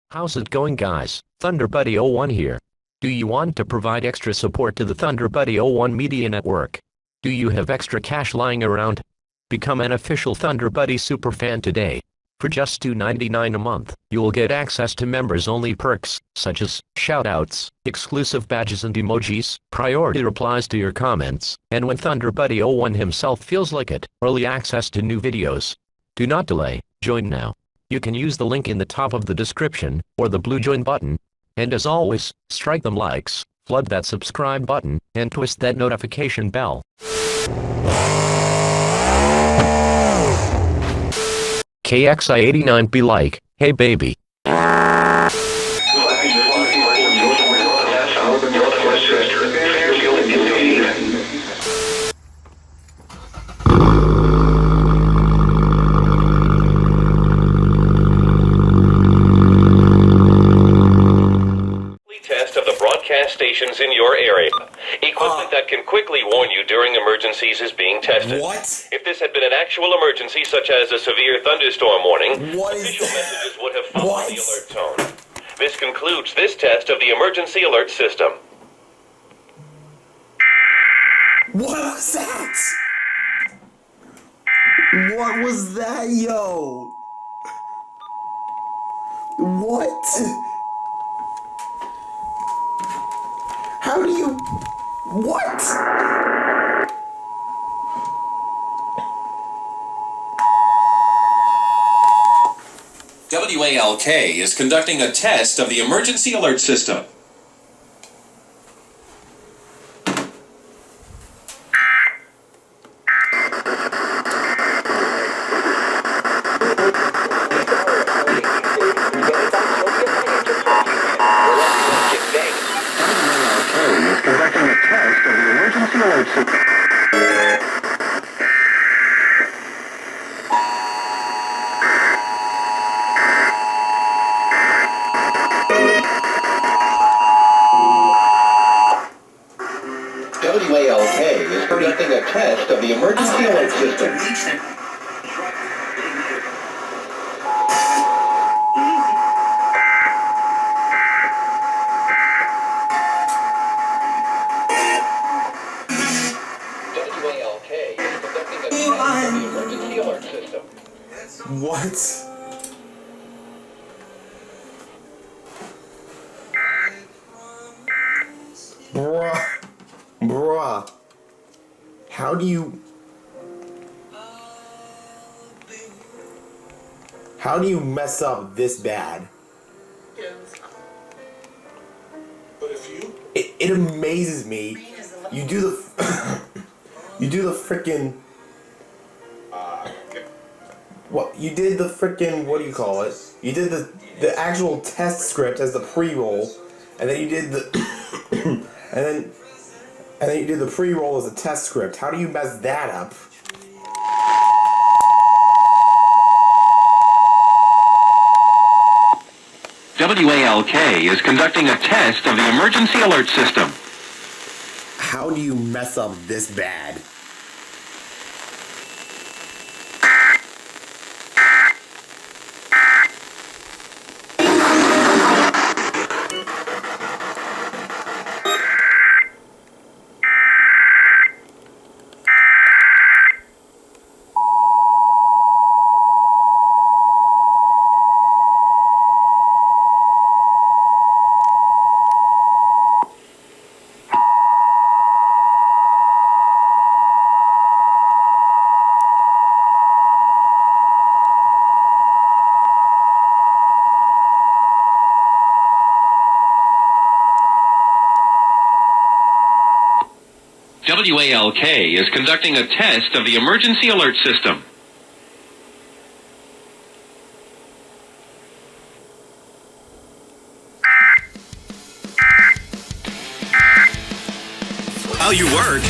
How's it going, guys? ThunderBuddy01 here. Do you want to provide extra support to the ThunderBuddy01 Media Network? Do you have extra cash lying around? Become an official ThunderBuddy superfan today. For just $2.99 a month, you'll get access to members-only perks, such as shoutouts, exclusive badges and emojis, priority replies to your comments, and when ThunderBuddy01 himself feels like it, early access to new videos. Do not delay, join now. You can use the link in the top of the description, or the blue join button. And as always, strike them likes, flood that subscribe button, and twist that notification bell. KXI89 be like, hey baby. Test of the broadcast stations in your area. Equipment that can quickly warn you during emergencies is being tested. What? If this had been an actual emergency, such as a severe thunderstorm warning, official messages would have followed the alert tone. This concludes this test of the emergency alert system. What was that? What was that, yo? What? How do you... What? WALK is conducting a test of the emergency alert system. WALK is conducting a test of the emergency alert system. WALK is conducting a test of the emergency alert system. What? Bruh. How do you mess up this bad? But if you... It amazes me. You do the you do the frickin' what you did the frickin' what do you call it? You did the actual test script as the pre-roll, and then you did the and then you did the pre-roll as a test script. How do you mess that up? WALK is conducting a test of the emergency alert system. How do you mess up this bad? WALK is conducting a test of the emergency alert system. How you work?